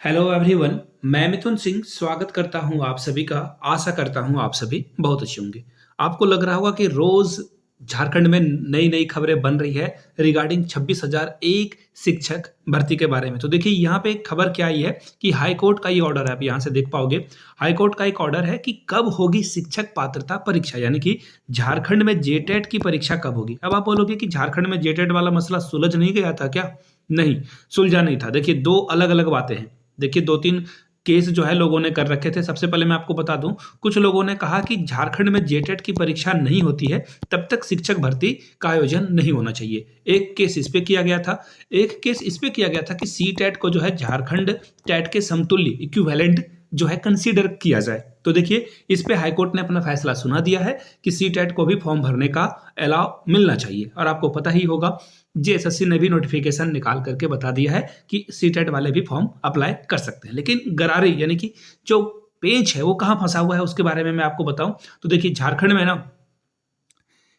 Hello everyone. मैं मिथुन सिंह स्वागत करता हूं आप सभी का। आशा करता हूं आप सभी बहुत अच्छे होंगे। आपको लग रहा होगा कि रोज झारखंड में नई नई खबरें बन रही है रिगार्डिंग 26,001 शिक्षक भर्ती के बारे में। तो देखिए यहाँ पे एक खबर क्या आई है कि हाई कोर्ट का ये ऑर्डर है, आप यहाँ से देख पाओगे। हाई कोर्ट का एक ऑर्डर है कि कब होगी शिक्षक पात्रता परीक्षा, यानी कि झारखंड में जेटेट की परीक्षा कब होगी। अब आप बोलोगे कि झारखंड में जेटेट वाला मसला सुलझ नहीं गया था क्या? नहीं, सुलझा नहीं था। देखिए दो अलग अलग बातें हैं। देखिए 2-3 केस जो है लोगों ने कर रखे थे। सबसे पहले मैं आपको बता दूं, कुछ लोगों ने कहा कि झारखंड में जेटेट की परीक्षा नहीं होती है तब तक शिक्षक भर्ती का आयोजन नहीं होना चाहिए। एक केस इस पे किया गया था। एक केस इस पे किया गया था कि सी टेट को जो है झारखंड टेट के समतुल्य इक्विवेलेंट जो है कंसीडर किया जाए। तो देखिए इस पे हाईकोर्ट ने अपना फैसला सुना दिया है कि सी टेट को भी फॉर्म भरने का अलाउ मिलना चाहिए। और आपको पता ही होगा जेएसएससी ने भी नोटिफिकेशन निकाल करके बता दिया है कि सी टेट वाले भी फॉर्म अप्लाई कर सकते हैं। लेकिन गरारी यानी कि जो पेंच है वो कहाँ फंसा हुआ है उसके बारे में मैं आपको बताऊं तो देखिए झारखंड में ना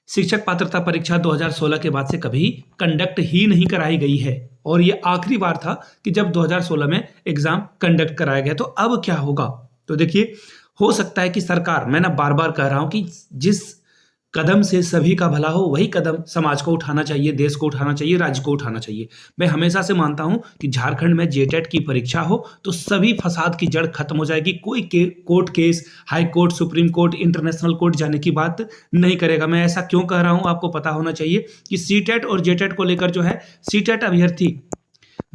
शिक्षक पात्रता परीक्षा 2016 के बाद से कभी कंडक्ट ही नहीं कराई गई है। और ये आखिरी बार था कि जब 2016 में एग्जाम कंडक्ट कराया गया। तो अब क्या होगा? तो देखिए हो सकता है कि सरकार, मैं ना बार बार कह रहा हूं कि जिस कदम से सभी का भला हो वही कदम समाज को उठाना चाहिए, देश को उठाना चाहिए, राज्य को उठाना चाहिए। मैं हमेशा से मानता हूं कि झारखंड में जेटेट की परीक्षा हो तो सभी फसाद की जड़ खत्म हो जाएगी। कोई court case, high court, supreme court, international court जाने की बात नहीं करेगा। मैं ऐसा क्यों कह रहा हूं आपको पता होना चाहिए कि सीटेट और जेटेट को लेकर जो है सीटेट अभ्यर्थी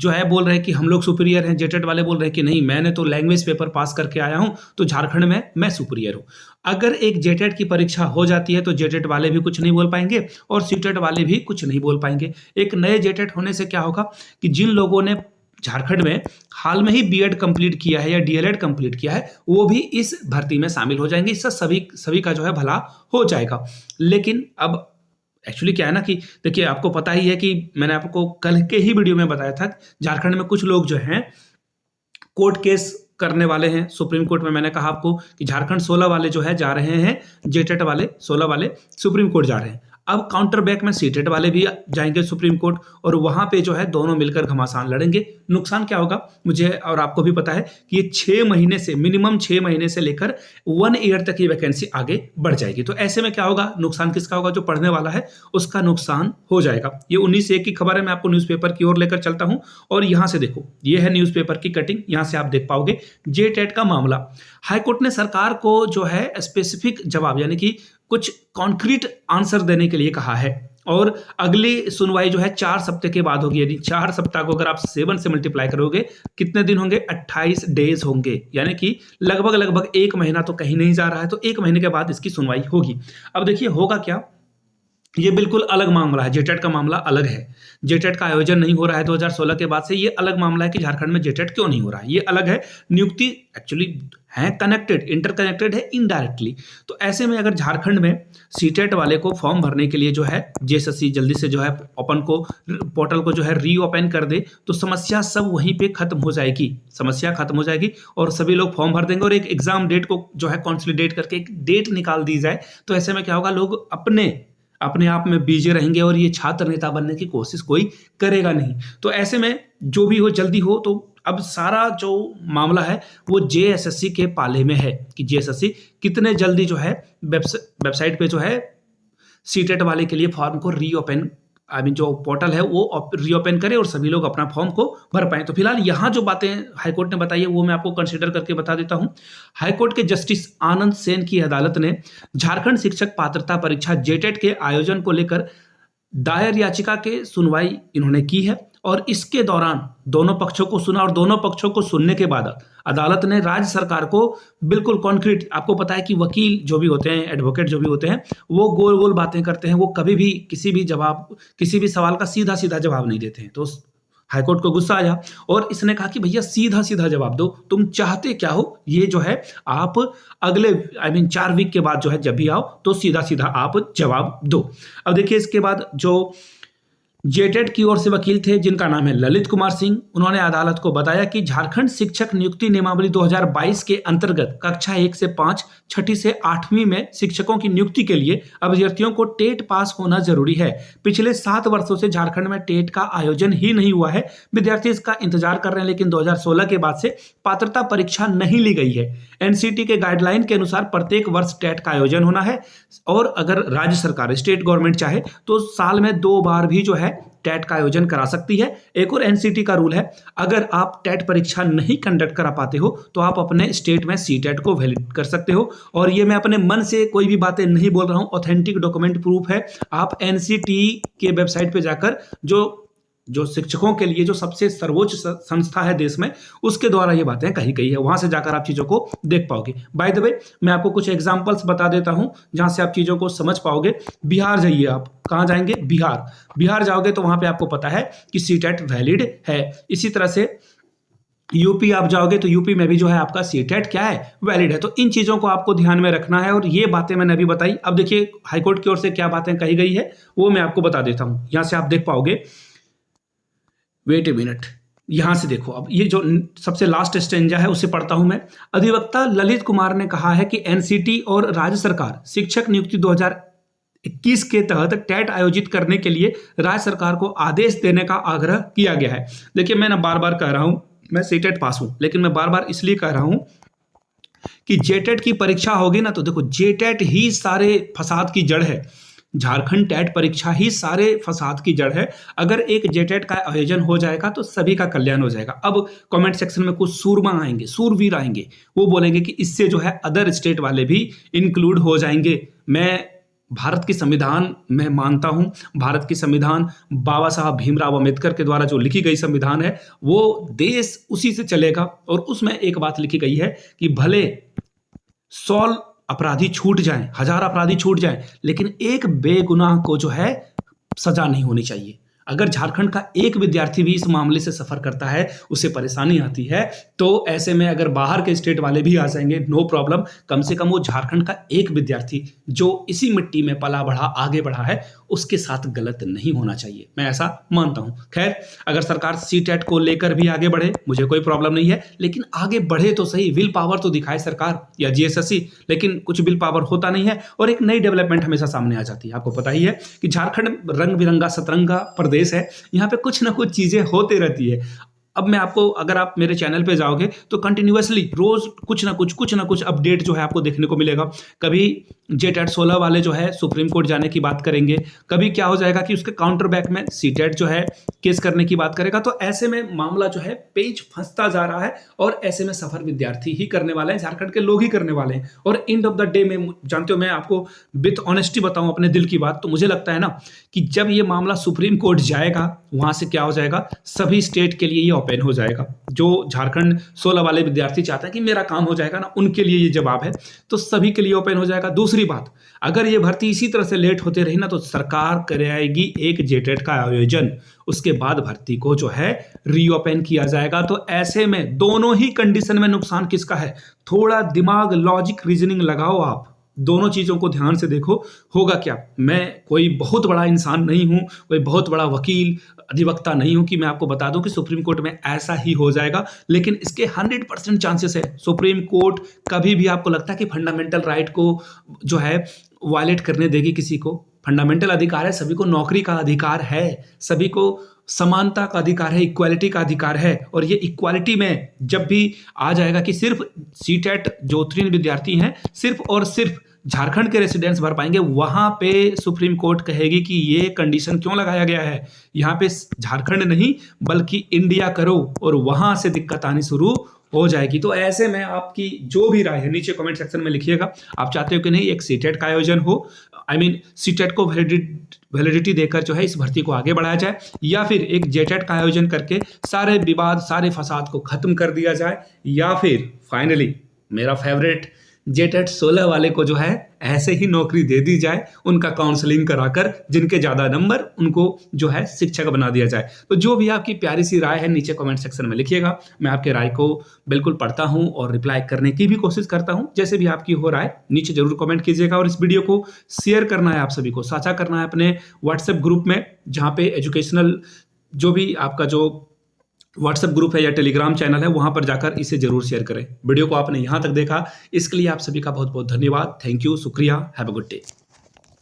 जो है बोल रहे हैं कि हम लोग सुपीरियर हैं, जेटेट वाले बोल रहे हैं कि नहीं, मैंने तो लैंग्वेज पेपर पास करके आया हूं तो झारखंड में मैं सुपीरियर हूं। अगर एक जेटेट की परीक्षा हो जाती है तो जेटेट वाले भी कुछ नहीं बोल पाएंगे और सीटेट वाले भी कुछ नहीं बोल पाएंगे। एक नए जेटेट होने से क्या होगा कि जिन लोगों ने झारखंड में हाल में ही बीएड कंप्लीट किया है या डीएलएड कंप्लीट किया है वो भी इस भर्ती में शामिल हो जाएंगे। इससे सभी सभी का जो है भला हो जाएगा। लेकिन अब एक्चुअली क्या है ना कि देखिए आपको पता ही है कि मैंने आपको कल के ही वीडियो में बताया था झारखंड में कुछ लोग जो हैं कोर्ट केस करने वाले हैं सुप्रीम कोर्ट में। मैंने कहा आपको कि झारखंड 16 वाले जो है जा रहे हैं, जेटेट वाले 16 वाले सुप्रीम कोर्ट जा रहे हैं। अब काउंटर बैक में सीटेट वाले भी जाएंगे सुप्रीम कोर्ट और वहां पे जो है दोनों मिलकर घमासान लड़ेंगे। नुकसान क्या होगा मुझे और आपको भी पता है कि ये 6 महीने से मिनिमम 6 महीने से लेकर 1 ईयर तक की वैकेंसी आगे बढ़ जाएगी। तो ऐसे में क्या होगा? नुकसान किसका होगा? जो पढ़ने वाला है उसका नुकसान हो जाएगा। ये 19/1 की खबर है। मैं आपको न्यूज़पेपर की ओर लेकर चलता हूं और यहां से देखो, ये है न्यूज़पेपर की कटिंग, यहां से आप देख पाओगे जेटेट का मामला। हाईकोर्ट ने सरकार को जो है स्पेसिफिक जवाब यानी कि कुछ कॉन्क्रीट आंसर देने के लिए कहा है और अगली सुनवाई जो है 4 सप्ताह के बाद होगी। यानी 4 सप्ताह को अगर आप 7 से मल्टीप्लाई करोगे कितने दिन होंगे? 28 डेज होंगे, यानी कि लगभग लगभग 1 महीना तो कहीं नहीं जा रहा है। तो 1 महीने के बाद इसकी सुनवाई होगी। अब देखिए होगा क्या, ये बिल्कुल अलग मामला है। जेटेट का मामला अलग है। जेटेट का आयोजन नहीं हो रहा है 2016 के बाद से। ये अलग मामला है कि झारखंड में जेटेट क्यों नहीं हो रहा है, ये अलग है। नियुक्ति एक्चुअली है कनेक्टेड, इंटरकनेक्टेड है इनडायरेक्टली। तो ऐसे में अगर झारखंड में सीटेट वाले को फॉर्म भरने के लिए जो है जेएसएससी जल्दी से जो है ओपन को पोर्टल को जो है रीओपन कर दे तो समस्या सब वहीं पे खत्म हो जाएगी। समस्या खत्म हो जाएगी और सभी लोग फॉर्म भर देंगे और एक एग्जाम डेट को जो है कॉन्सोलिडेट करके एक डेट निकाल दी जाए। तो ऐसे में क्या होगा, लोग अपने आप में बिजी रहेंगे और ये छात्र नेता बनने की कोशिश कोई करेगा नहीं। तो ऐसे में जो भी हो जल्दी हो। तो अब सारा जो मामला है वो जेएसएससी के पाले में है कि जेएसएससी कितने जल्दी जो है वेबसाइट पे जो है सीटेट वाले के लिए फॉर्म को रीओपन जो पोर्टल है वो रीओपन करे और सभी लोग अपना फॉर्म को भर पाए। तो फिलहाल यहाँ जो बातें हाईकोर्ट ने बताई है वो मैं आपको कंसीडर करके बता देता हूँ। हाईकोर्ट के जस्टिस आनंद सेन की अदालत ने झारखंड शिक्षक पात्रता परीक्षा जेटेट के आयोजन को लेकर दायर याचिका के सुनवाई इन्होंने की है और इसके दौरान दोनों पक्षों को सुना और दोनों पक्षों को सुनने के बाद अदालत ने राज्य सरकार को बिल्कुल कॉन्क्रीट, आपको पता है कि वकील जो भी होते हैं, एडवोकेट जो भी होते हैं, वो गोल गोल बातें करते हैं। वो कभी भी किसी भी सवाल का सीधा सीधा जवाब नहीं देते हैं। तो हाईकोर्ट को गुस्सा आया और इसने कहा कि भैया सीधा सीधा जवाब दो, तुम चाहते क्या हो ये जो है आप अगले 4 वीक के बाद जो है जब भी आओ तो सीधा सीधा आप जवाब दो। अब देखिए इसके बाद जो जेटेट की ओर से वकील थे जिनका नाम है ललित कुमार सिंह। उन्होंने अदालत को बताया कि झारखंड शिक्षक नियुक्ति नियमावली 2022 के अंतर्गत कक्षा 1 से 5, छठी से 8वीं में शिक्षकों की नियुक्ति के लिए अभ्यर्थियों को टेट पास होना जरूरी है। पिछले 7 वर्षों से झारखंड में टेट का आयोजन ही नहीं हुआ है। विद्यार्थी इसका इंतजार कर रहे हैं, लेकिन 2016 के बाद से पात्रता परीक्षा नहीं ली गई है। एनसीटी के गाइडलाइन के अनुसार प्रत्येक वर्ष टेट का आयोजन होना है और अगर राज्य सरकार, स्टेट गवर्नमेंट चाहे तो साल में 2 बार भी जो है टेट का आयोजन करा सकती है। एक और एनसीटी का रूल है, अगर आप टेट परीक्षा नहीं कंडक्ट करा पाते हो तो आप अपने स्टेट में सीटेट को वैलिड कर सकते हो। और ये मैं अपने मन से कोई भी बातें नहीं बोल रहा हूं, ऑथेंटिक डॉक्यूमेंट प्रूफ है। आप एनसीटी के वेबसाइट पे जाकर जो शिक्षकों के लिए जो सबसे सर्वोच्च संस्था है देश में, उसके द्वारा ये बातें कही गई है, वहां से जाकर आप चीजों को देख पाओगे। बाय द वे, मैं आपको कुछ एग्जांपल्स बता देता हूं जहां से आप चीजों को समझ पाओगे। बिहार जाइए, आप कहां जाएंगे? बिहार जाओगे तो वहां पे आपको पता है कि सीटेट वैलिड है। इसी तरह से यूपी आप जाओगे तो यूपी में भी जो है आपका सीटेट क्या है? वैलिड है। तो इन चीजों को आपको ध्यान में रखना है और ये बातें मैंने अभी बताई। अब देखिए हाईकोर्ट की ओर से क्या बातें कही गई है वो मैं आपको बता देता हूं, यहां से आप देख पाओगे। वेट ए मिनट, यहां से देखो, अब ये जो सबसे लास्ट स्टेंजा है उसे पढ़ता हूं मैं। अधिवक्ता ललित कुमार ने कहा है कि एनसीटी और राज्य सरकार शिक्षक नियुक्ति 2021 के तहत टेट आयोजित करने के लिए राज्य सरकार को आदेश देने का आग्रह किया गया है। देखिए मैं ना बार बार कह रहा हूं, मैं सीटेट पास हूं, लेकिन मैं बार बार इसलिए कह रहा हूं कि जेटेट की परीक्षा होगी ना, तो देखो जेटेट ही सारे फसाद की जड़ है। झारखंड टेट परीक्षा ही सारे फसाद की जड़ है। अगर एक जेटेट का आयोजन हो जाएगा तो सभी का कल्याण हो जाएगा। अब कमेंट सेक्शन में कुछ सूरमा आएंगे, सूरवीर आएंगे, वो बोलेंगे कि इससे जो है अदर स्टेट वाले भी इंक्लूड हो जाएंगे। मैं भारत की संविधान में मानता हूं, भारत की संविधान बाबा साहब भीमराव अंबेडकर के द्वारा जो लिखी गई संविधान है वो देश उसी से चलेगा। और उसमें एक बात लिखी गई है कि भले 100 अपराधी छूट जाएं, 1000 अपराधी छूट जाएं, लेकिन एक बेगुनाह को जो है सजा नहीं होनी चाहिए। अगर झारखंड का एक विद्यार्थी भी इस मामले से सफर करता है, उसे परेशानी आती है, तो ऐसे में अगर बाहर के स्टेट वाले भी आ जाएंगे, नो प्रॉब्लम। कम से कम वो झारखंड का एक विद्यार्थी जो इसी मिट्टी में पला बढ़ा आगे बढ़ा है, उसके साथ गलत नहीं होना चाहिए, मैं ऐसा मानता हूं। खैर, अगर सरकार सीटेट को लेकर भी आगे बढ़े, मुझे कोई प्रॉब्लम नहीं है, लेकिन आगे बढ़े तो सही, विल पावर तो दिखाए सरकार या जीएसएससी। लेकिन कुछ विल पावर होता नहीं है और एक नई डेवलपमेंट हमेशा सामने आ जाती है। आपको पता ही है कि झारखंड रंग बिरंगा सतरंगा प्रदेश है, यहाँ पे कुछ ना कुछ चीजें होती रहती है। अब मैं आपको, अगर आप मेरे चैनल पे जाओगे तो कंटिन्यूअसली रोज कुछ ना कुछ अपडेट जो है आपको देखने को मिलेगा। कभी जेटेट 16 वाले जो है सुप्रीम कोर्ट जाने की बात करेंगे, कभी क्या हो जाएगा कि उसके काउंटर बैक में सीटेट जो है केस करने की बात करेगा। तो ऐसे में मामला जो है पेच फंसता जा रहा है और ऐसे में सफर विद्यार्थी ही करने वाले हैं, झारखंड के लोग ही करने वाले हैं। और एंड ऑफ द डे में, जानते हो, मैं आपको विथ ऑनेस्टी बताऊं अपने दिल की बात, तो मुझे लगता है ना कि जब ये मामला सुप्रीम कोर्ट जाएगा, वहां से क्या हो जाएगा, सभी स्टेट के लिए ये ओपन हो जाएगा। जो झारखंड 16 वाले विद्यार्थी चाहते हैं कि मेरा काम हो जाएगा ना, उनके लिए ये जवाब है, तो सभी के लिए ओपन हो जाएगा। दूसरी बात, अगर ये भर्ती इसी तरह से लेट होते रही ना, तो सरकार कराएगी एक जेटेट का आयोजन, उसके बाद भर्ती को जो है रीओपन किया जाएगा। तो ऐसे में दोनों ही कंडीशन में नुकसान किसका है? थोड़ा दिमाग, लॉजिक, रीजनिंग लगाओ, आप दोनों चीजों को ध्यान से देखो, होगा क्या। मैं कोई बहुत बड़ा इंसान नहीं हूं, कोई बहुत बड़ा वकील अधिवक्ता नहीं हूं कि मैं आपको बता दूं कि सुप्रीम कोर्ट में ऐसा ही हो जाएगा, लेकिन इसके 100% चांसेस है। सुप्रीम कोर्ट कभी भी आपको लगता है कि फंडामेंटल राइट को जो है वायलेट करने देगी किसी को? फंडामेंटल अधिकार है, सभी को नौकरी का अधिकार है, सभी को समानता का अधिकार है, इक्वालिटी का अधिकार है। और ये इक्वालिटी में जब भी आ जाएगा कि सिर्फ सीटेट जो उत्तीर्ण विद्यार्थी हैं सिर्फ और सिर्फ झारखंड के रेसिडेंट्स भर पाएंगे, वहां पे सुप्रीम कोर्ट कहेगी कि ये कंडीशन क्यों लगाया गया है। यहाँ पे झारखंड नहीं बल्कि इंडिया करो, और वहां से दिक्कत आनी शुरू हो जाएगी। तो ऐसे में आपकी जो भी राय है नीचे कमेंट सेक्शन में लिखिएगा। आप चाहते हो कि नहीं एक सीटेट का आयोजन हो, सीटेट को वैलिडिटी देकर जो है इस भर्ती को आगे बढ़ाया जाए, या फिर एक जेटेट का आयोजन करके सारे विवाद, सारे फसाद को खत्म कर दिया जाए, या फिर फाइनली मेरा फेवरेट जेटेट 16 वाले को जो है ऐसे ही नौकरी दे दी जाए, उनका काउंसलिंग कराकर, जिनके ज़्यादा नंबर उनको जो है शिक्षक बना दिया जाए। तो जो भी आपकी प्यारी सी राय है नीचे कमेंट सेक्शन में लिखिएगा। मैं आपके राय को बिल्कुल पढ़ता हूँ और रिप्लाई करने की भी कोशिश करता हूँ। जैसे भी आपकी हो राय नीचे जरूर कमेंट कीजिएगा और इस वीडियो को शेयर करना है, आप सभी को साझा करना है अपने व्हाट्सएप ग्रुप में, जहाँ पे एजुकेशनल जो भी आपका जो व्हाट्सएप ग्रुप है या टेलीग्राम चैनल है वहां पर जाकर इसे जरूर शेयर करें। वीडियो को आपने यहां तक देखा, इसके लिए आप सभी का बहुत बहुत धन्यवाद। थैंक यू, शुक्रिया, हैव अ गुड डे।